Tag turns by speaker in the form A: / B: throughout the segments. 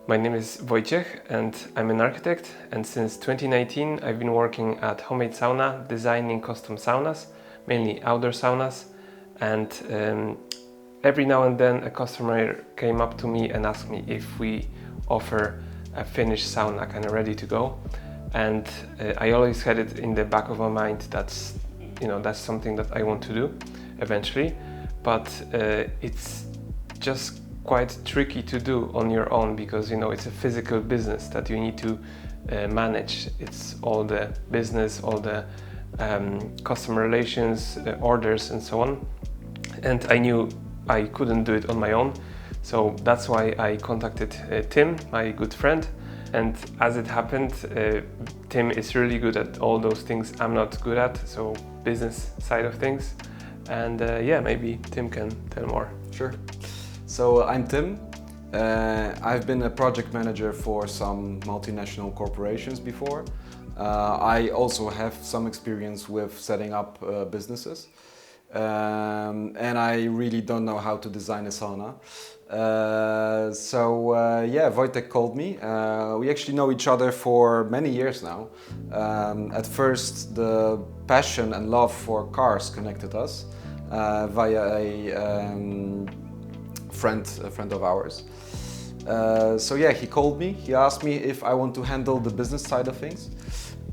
A: My name is Wojciech and I'm an architect, and since 2019 I've been working at Homemade Sauna, designing custom saunas, mainly outdoor saunas, and every now and then a customer came up to me and asked me if we offer a finished sauna, kind of ready to go. And I always had it in the back of my mind that's something that I want to do eventually, but it's just quite tricky to do on your own because it's a physical business that you need to manage. It's all the business, all the customer relations, orders and so on, and I knew I couldn't do it on my own, so that's why I contacted Tim, my good friend. And as it happened, Tim is really good at all those things I'm not good at, so business side of things. And maybe Tim can tell more.
B: Sure. So I'm Tim. I've been a project manager for some multinational corporations before. I also have some experience with setting up businesses. And I really don't know how to design a sauna. Wojtek called me. We actually know each other for many years now. At first, the passion and love for cars connected us via a friend of ours. He called me. He asked me if I want to handle the business side of things.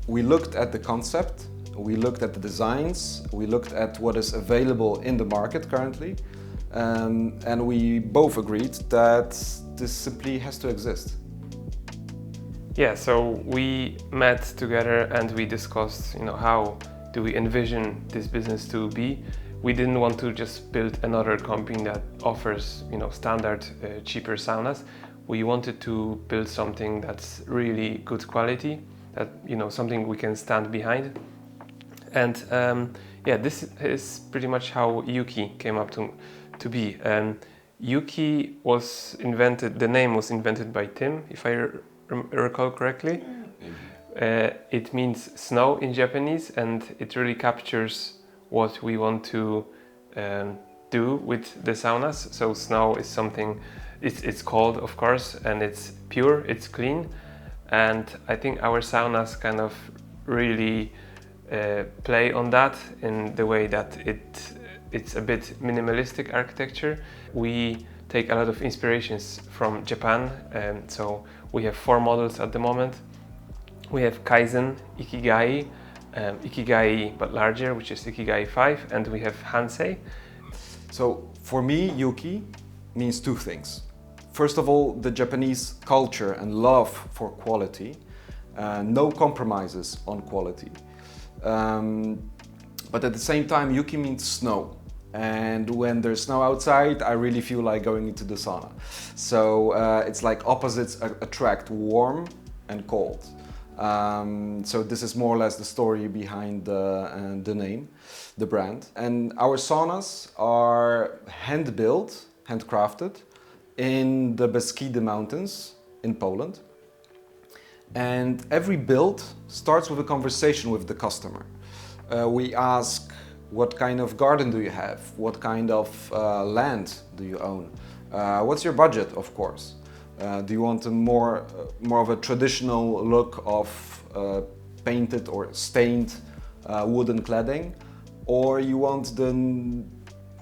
B: We looked at the concept. We looked at the designs, we looked at what is available in the market currently, and we both agreed that this simply has to exist.
A: Yeah, so we met together and we discussed, how do we envision this business to be. We didn't want to just build another company that offers, standard, cheaper saunas. We wanted to build something that's really good quality, that, something we can stand behind. And this is pretty much how Yuki came up to be. Yuki was invented, the name was invented by Tim, if I recall correctly. It means snow in Japanese, and it really captures what we want to do with the saunas. So snow is something, it's cold of course, and it's pure, it's clean. And I think our saunas kind of really play on that in the way that it's a bit minimalistic architecture. We take a lot of inspirations from Japan, so we have 4 models at the moment. We have Kaizen, Ikigai, Ikigai but larger, which is Ikigai 5, and we have Hansei.
B: So for me, Yuki means 2 things. First of all, the Japanese culture and love for quality, no compromises on quality. But at the same time, Yuki means snow. And when there's snow outside, I really feel like going into the sauna. So it's like opposites attract, warm and cold. So this is more or less the story behind the name, the brand. And our saunas are hand-built, handcrafted in the Beskidy mountains in Poland. And every build starts with a conversation with the customer. We ask, what kind of garden do you have? What kind of land do you own? What's your budget, of course? Do you want a more of a traditional look of painted or stained wooden cladding? Or you want the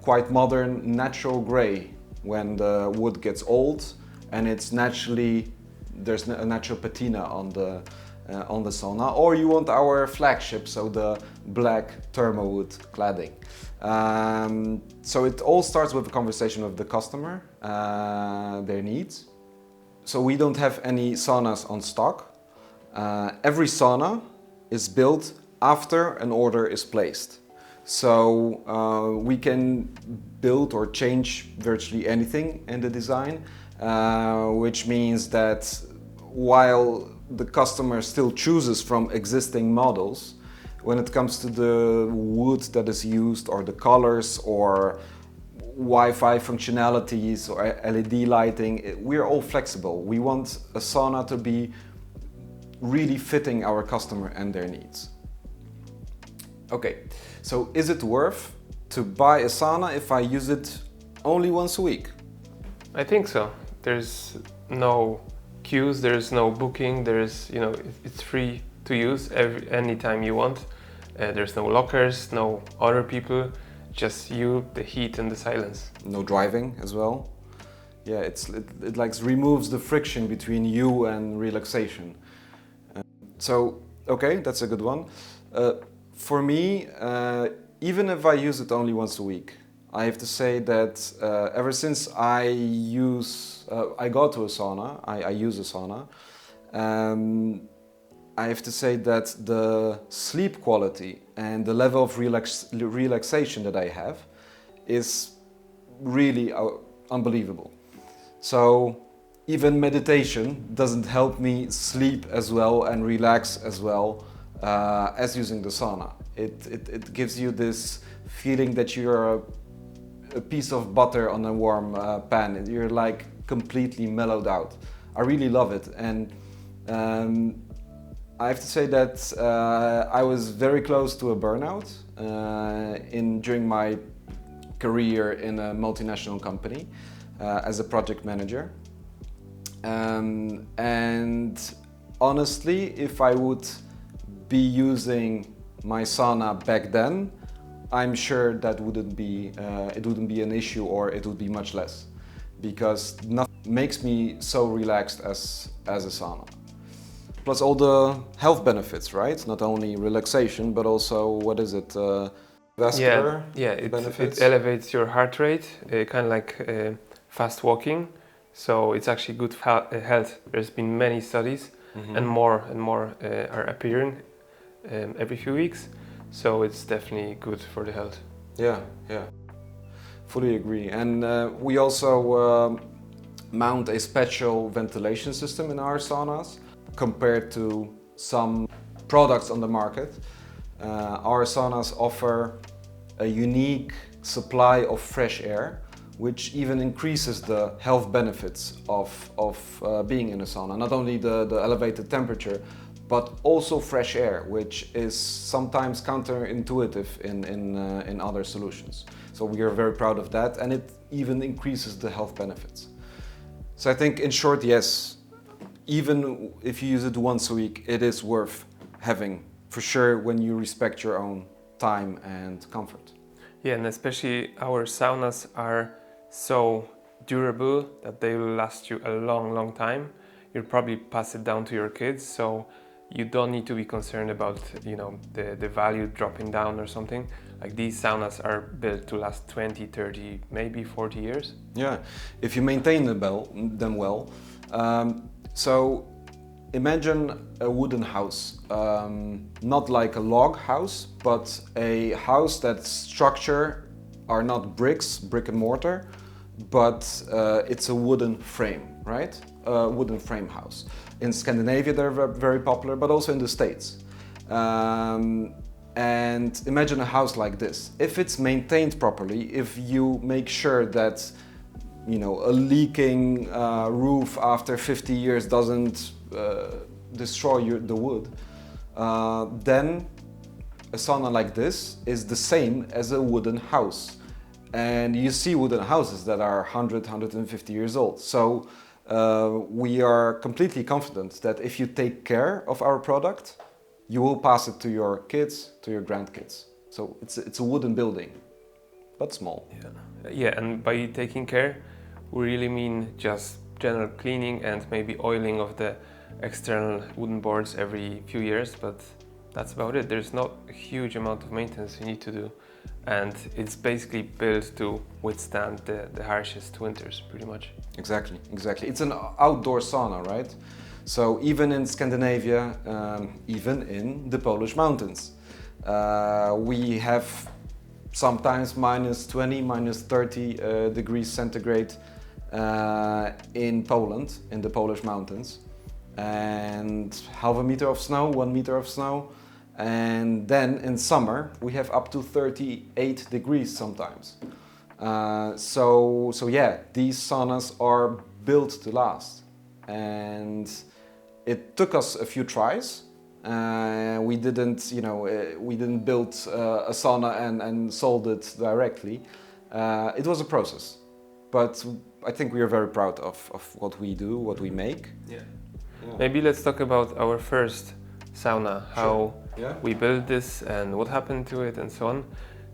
B: quite modern natural gray when the wood gets old and it's naturally there's a natural patina on the sauna, or you want our flagship, so the black thermowood cladding. So it all starts with a conversation with the customer, their needs. So we don't have any saunas on stock. Every sauna is built after an order is placed. So we can build or change virtually anything in the design, which means that while the customer still chooses from existing models, when it comes to the wood that is used or the colors or Wi-Fi functionalities or LED lighting, we're all flexible. We want a sauna to be really fitting our customer and their needs. Okay, so is it worth to buy a sauna if I use it only once a week?
A: I think so. There's no queues, there's no booking, there's, you know, it's free to use anytime you want. There's no lockers, no other people, just you, the heat and the silence.
B: No driving as well. Yeah, it like removes the friction between you and relaxation. So, okay, that's a good one. For me, even if I use it only once a week, I have to say that ever since I go to a sauna, I use a sauna, I have to say that the sleep quality and the level of relaxation that I have is really unbelievable. So even meditation doesn't help me sleep as well and relax as well as using the sauna. It gives you this feeling that you're a piece of butter on a warm pan. You're like completely mellowed out. I really love it, and I have to say that I was very close to a burnout during my career in a multinational company as a project manager. And honestly, if I would be using my sauna back then, I'm sure that wouldn't be it wouldn't be an issue, or it would be much less, because nothing makes me so relaxed as a sauna. Plus all the health benefits, right? Not only relaxation, but also, what is it? Vascular benefits?
A: It elevates your heart rate, kind of like fast walking. So it's actually good for health. There's been many studies, and more are appearing every few weeks. So it's definitely good for the health.
B: Yeah, fully agree. And we also mount a special ventilation system in our saunas. Compared to some products on the market, our saunas offer a unique supply of fresh air, which even increases the health benefits of being in a sauna. Not only the elevated temperature, but also fresh air, which is sometimes counterintuitive in other solutions. So we are very proud of that, and it even increases the health benefits. So I think, in short, yes, even if you use it once a week, it is worth having, for sure, when you respect your own time and comfort.
A: Yeah, and especially our saunas are so durable that they will last you a long time. You'll probably pass it down to your kids, so you don't need to be concerned about, you know, the value dropping down or something. Like, these saunas are built to last 20, 30, maybe 40 years.
B: Yeah, if you maintain them well. So imagine a wooden house, not like a log house, but a house that's structure are not brick and mortar, but it's a wooden frame, right? A wooden frame house. In Scandinavia, they're very popular, but also in the States. And imagine a house like this. If it's maintained properly, if you make sure that, you know, a leaking roof after 50 years doesn't destroy the wood, then a sauna like this is the same as a wooden house. And you see wooden houses that are 100, 150 years old. So we are completely confident that if you take care of our product, you will pass it to your kids, to your grandkids. So it's a wooden building, but small.
A: Yeah, and by taking care, we really mean just general cleaning and maybe oiling of the external wooden boards every few years, but that's about it. There's not a huge amount of maintenance you need to do, and it's basically built to withstand the harshest winters, pretty much.
B: Exactly. It's an outdoor sauna, right? So even in Scandinavia, even in the Polish mountains, we have sometimes minus 20, minus 30 degrees centigrade in Poland, in the Polish mountains, and half a meter of snow, 1 meter of snow. And then in summer, we have up to 38 degrees sometimes. So yeah, these saunas are built to last. And it took us a few tries. We didn't build a sauna and sold it directly. It was a process, but I think we are very proud of what we do, what we make.
A: Yeah.
B: Yeah.
A: Maybe let's talk about our first sauna, how
B: Yeah.
A: we built this and what happened to it and so on.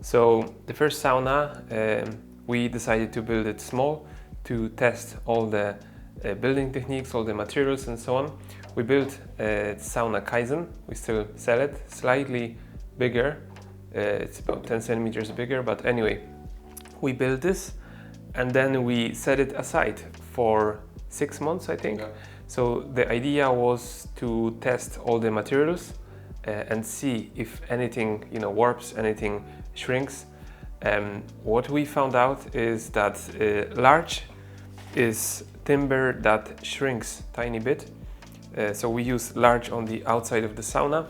A: So the first sauna, we decided to build it small to test all the building techniques, all the materials and so on. We built sauna Kaizen. We still sell it, slightly bigger. It's about 10 centimeters bigger, but anyway, we built this and then we set it aside for 6 months, I think.
B: Yeah.
A: So the idea was to test all the materials and see if anything, warps, anything shrinks. What we found out is that large is timber that shrinks tiny bit. So we use large on the outside of the sauna,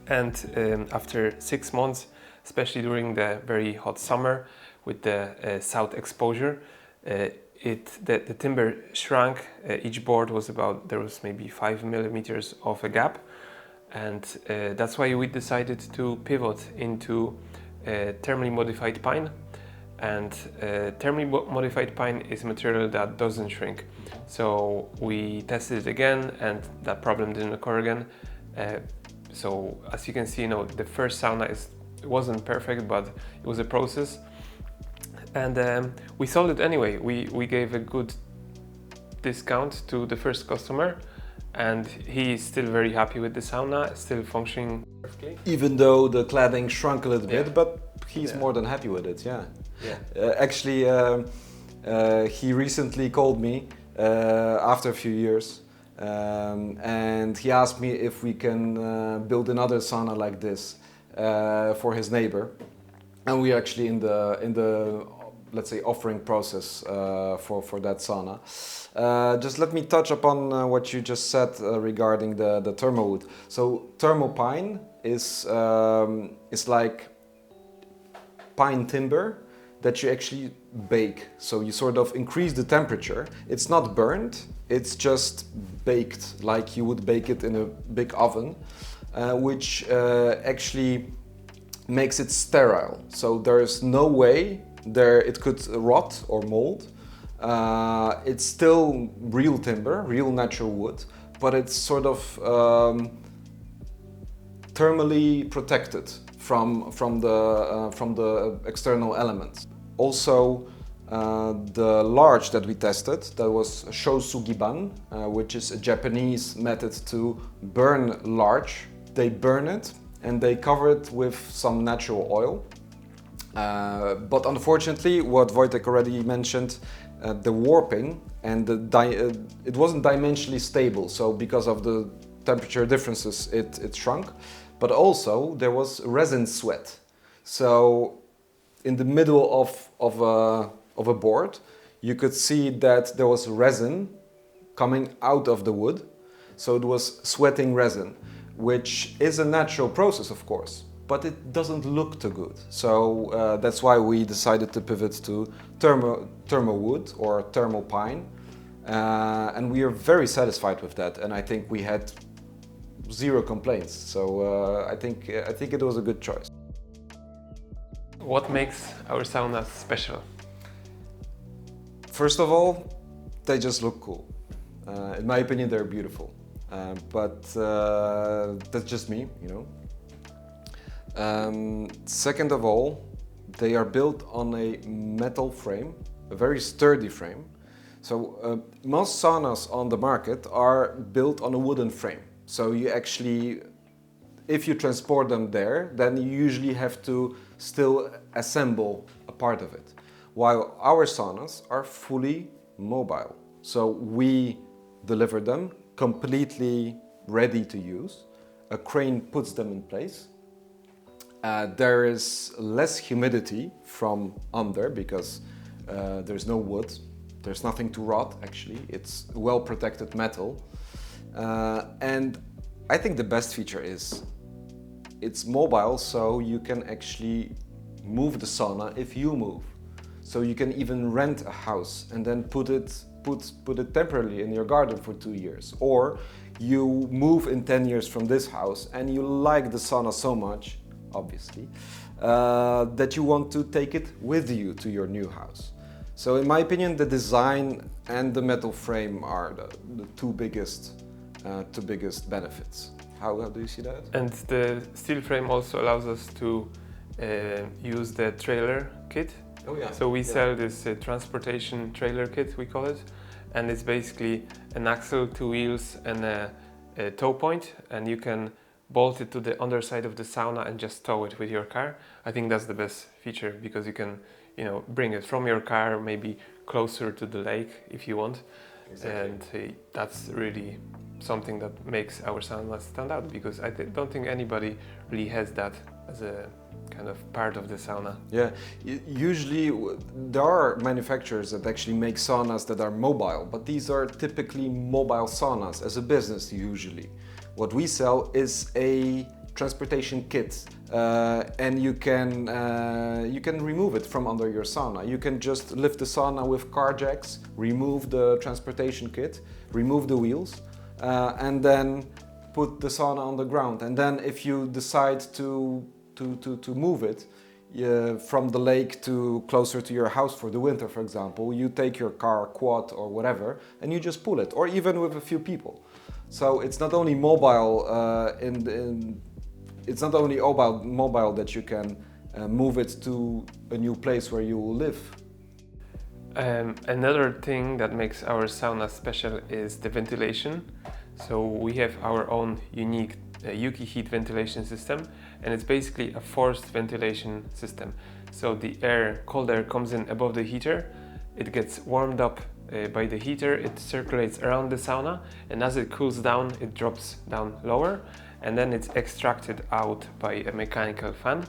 A: and after 6 months, especially during the very hot summer with the south exposure, the timber shrank. Each board was there was maybe 5 millimeters of a gap, and that's why we decided to pivot into thermally modified pine. And thermally modified pine is a material that doesn't shrink. So we tested it again, and that problem didn't occur again. So as you can see, the first sauna wasn't perfect, but it was a process. And we sold it anyway. We gave a good discount to the first customer, and he's still very happy with the sauna, still functioning perfectly.
B: Even though the cladding shrunk a little
A: Yeah.
B: bit, but he's
A: Yeah.
B: more than happy with it, yeah.
A: Yeah.
B: Actually, he recently called me after a few years, and he asked me if we can build another sauna like this for his neighbor. And we're actually in the let's say offering process for that sauna. Just let me touch upon what you just said regarding the thermal wood. So thermal pine is like pine timber that you actually bake. So you sort of increase the temperature. It's not burned, it's just baked like you would bake it in a big oven, which actually makes it sterile. So there's no way it could rot or mold. It's still real timber, real natural wood, but it's sort of thermally protected from the external elements. Also, the larch that we tested, that was Shou sugiban, which is a Japanese method to burn larch. They burn it and they cover it with some natural oil. But unfortunately, what Wojtek already mentioned, the warping and it wasn't dimensionally stable. So because of the temperature differences, it shrunk. But also there was resin sweat. So in the middle of a board, you could see that there was resin coming out of the wood. So it was sweating resin, which is a natural process, of course, but it doesn't look too good. So that's why we decided to pivot to thermal wood or thermal pine. And we are very satisfied with that. And I think we had zero complaints. So I think it was a good choice.
A: What makes our saunas special?
B: First of all, they just look cool. In my opinion, they're beautiful. But that's just me, Second of all, they are built on a metal frame, a very sturdy frame. So most saunas on the market are built on a wooden frame. So you actually, if you transport them there, then you usually have to still assemble a part of it. While our saunas are fully mobile. So we deliver them completely ready to use. A crane puts them in place. There is less humidity from under because there's no wood. There's nothing to rot, actually. It's well protected metal. And I think the best feature is it's mobile, so you can actually move the sauna if you move. So you can even rent a house and then put it temporarily in your garden for 2 years. Or you move in 10 years from this house and you like the sauna so much, obviously, that you want to take it with you to your new house. So in my opinion, the design and the metal frame are the two biggest two biggest benefits. How do you see that?
A: And the steel frame also allows us to use the trailer kit.
B: Oh yeah.
A: So we sell this transportation trailer kit, we call it, and it's basically an axle, two wheels, and a tow point, and you can bolt it to the underside of the sauna and just tow it with your car. I think that's the best feature because you can, bring it from your car, maybe closer to the lake if you want. Exactly. And that's really something that makes our sauna stand out because I don't think anybody really has that as a kind of part of the sauna.
B: Yeah, usually there are manufacturers that actually make saunas that are mobile, but these are typically mobile saunas as a business usually. What we sell is a transportation kit, and you can remove it from under your sauna. You can just lift the sauna with car jacks, remove the transportation kit, remove the wheels, and then put the sauna on the ground. And then if you decide to move it from the lake to closer to your house for the winter, for example, you take your car, quad or whatever, and you just pull it, or even with a few people. So it's not only mobile it's not only mobile that you can move it to a new place where you will live.
A: Another thing that makes our sauna special is the ventilation. So we have our own unique YukiHeat ventilation system, and it's basically a forced ventilation system. So the cold air comes in above the heater, it gets warmed up by the heater, it circulates around the sauna, and as it cools down, it drops down lower, and then it's extracted out by a mechanical fan.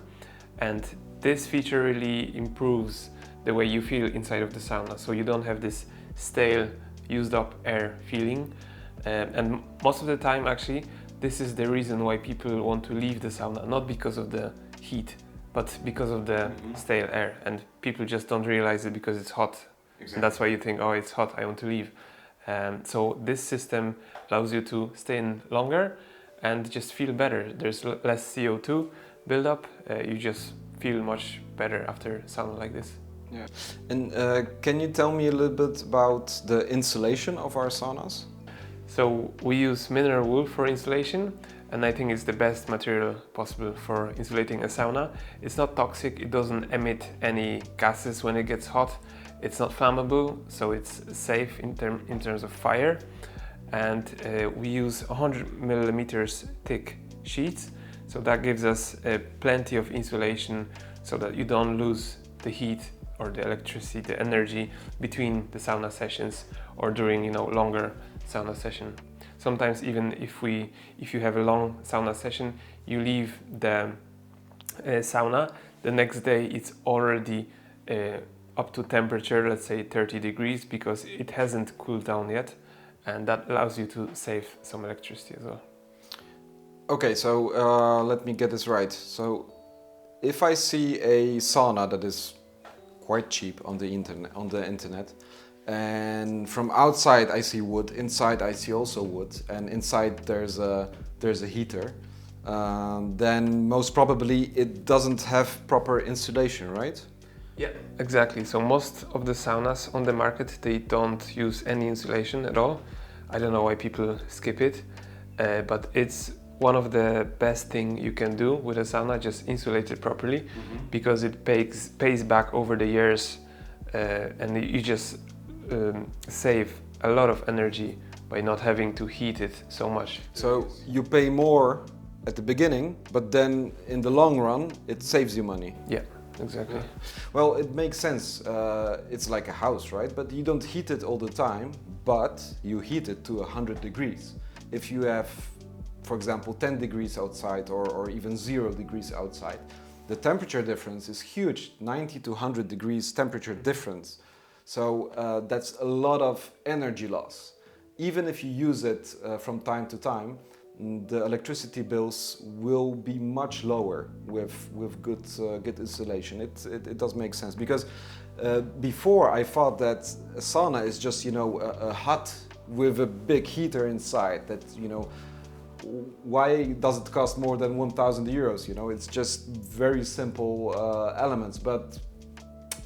A: And this feature really improves the way you feel inside of the sauna, so you don't have this stale, used up air feeling. And most of the time, actually, this is the reason why people want to leave the sauna, not because of the heat, but because of the stale air. And people just don't realize it because it's hot. Exactly. And that's why you think, oh, it's hot, I want to leave. So this system allows you to stay in longer and just feel better. There's less CO2 buildup. You just feel much better after sauna like this.
B: Yeah. And can you tell me a little bit about the insulation of our saunas?
A: So we use mineral wool for insulation, and I think it's the best material possible for insulating a sauna. It's not toxic, it doesn't emit any gases when it gets hot. It's not flammable, so it's safe in terms of fire. And we use 100 millimeters thick sheets, so that gives us plenty of insulation so that you don't lose the heat or the electricity, the energy between the sauna sessions or during longer sauna session. Sometimes even if you have a long sauna session, you leave the sauna, the next day it's already up to temperature, let's say 30 degrees, because it hasn't cooled down yet, and that allows you to save some electricity as well.
B: Okay, so let me get this right. So if I see a sauna that is quite cheap on the internet, and from outside I see wood, inside I see also wood, and inside there's a heater, then most probably it doesn't have proper insulation, right?
A: Yeah, exactly. So most of the saunas on the market, they don't use any insulation at all. I don't know why people skip it, but it's one of the best thing you can do with a sauna, just insulate it properly, because it pays back over the years, and you just save a lot of energy by not having to heat it so much.
B: So you pay more at the beginning, but then in the long run it saves you money.
A: Yeah, exactly.
B: Yeah. Well, it makes sense. It's like a house, right? But you don't heat it all the time, but you heat it to 100 degrees. If you have, for example, 10 degrees outside or even 0 degrees outside, the temperature difference is huge, 90 to 100 degrees temperature difference. So that's a lot of energy loss. Even if you use it from time to time, the electricity bills will be much lower with good insulation. It does make sense, because before I thought that a sauna is just a hut with a big heater inside. That why does it cost more than 1,000 euros? It's just very simple elements, but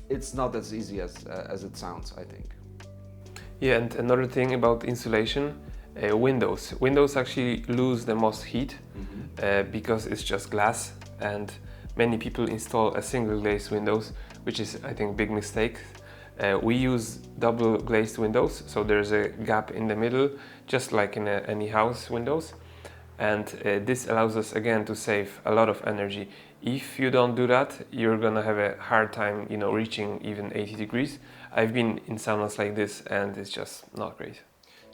B: it's not as easy as it sounds, I think.
A: Yeah, and another thing about insulation, windows. Windows actually lose the most heat because it's just glass, and many people install a single glazed windows, which is, I think, big mistake. We use double glazed windows, so there's a gap in the middle, just like in any house windows. And this allows us again to save a lot of energy. If you don't do that, you're gonna have a hard time, you know, reaching even 80 degrees. I've been in saunas like this and it's just not great.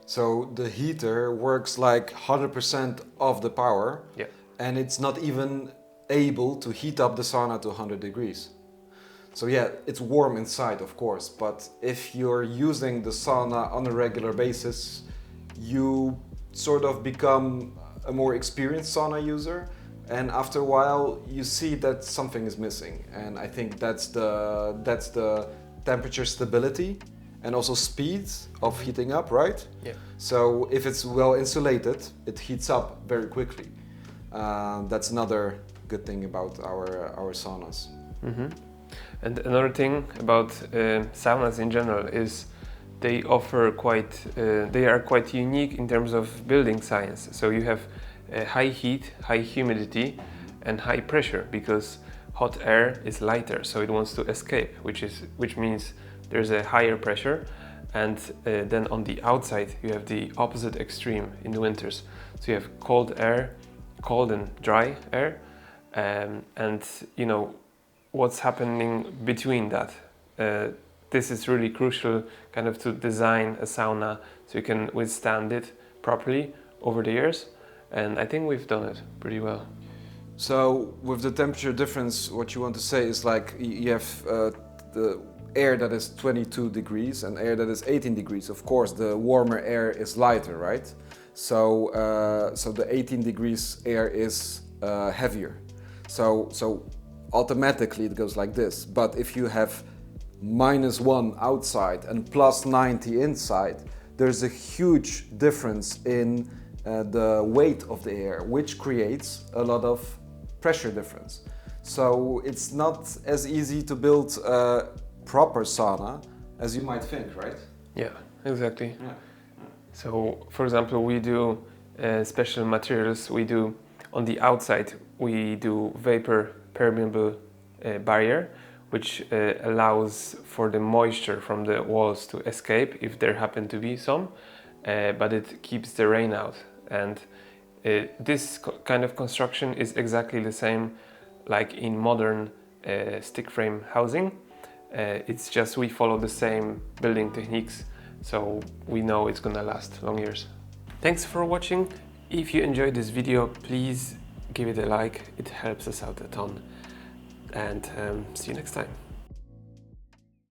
B: So the heater works like 100% of the power,
A: Yeah.
B: and it's not even able to heat up the sauna to 100 degrees. So yeah, it's warm inside, of course, but if you're using the sauna on a regular basis, you sort of become a more experienced sauna user, and after a while you see that something is missing, and I think that's the temperature stability and also speed of heating up, right?
A: Yeah.
B: So if it's well insulated, it heats up very quickly. That's another good thing about our saunas.
A: And another thing about saunas in general is they offer they are quite unique in terms of building science. So you have high heat, high humidity, and high pressure, because hot air is lighter, so it wants to escape, which means there's a higher pressure. And then on the outside you have the opposite extreme in the winters. So you have cold air, cold and dry air, and you know what's happening between that. This is really crucial, kind of, to design a sauna so you can withstand it properly over the years, and I think we've done it pretty well.
B: So with the temperature difference, what you want to say is like you have the air that is 22 degrees and air that is 18 degrees. Of course, the warmer air is lighter, right? So the 18 degrees air is heavier. So automatically it goes like this. But if you have -1 outside and +90 inside, there's a huge difference in the weight of the air, which creates a lot of pressure difference. So it's not as easy to build a proper sauna as you might think, right?
A: Yeah, exactly.
B: Yeah.
A: So, for example, we do special materials. We do, on the outside, we do vapor permeable barrier, which allows for the moisture from the walls to escape if there happen to be some, but it keeps the rain out. And this kind of construction is exactly the same like in modern stick frame housing. It's just we follow the same building techniques, so we know it's gonna last long years. Thanks for watching. If you enjoyed this video, please give it a like. It helps us out a ton. And see you next time.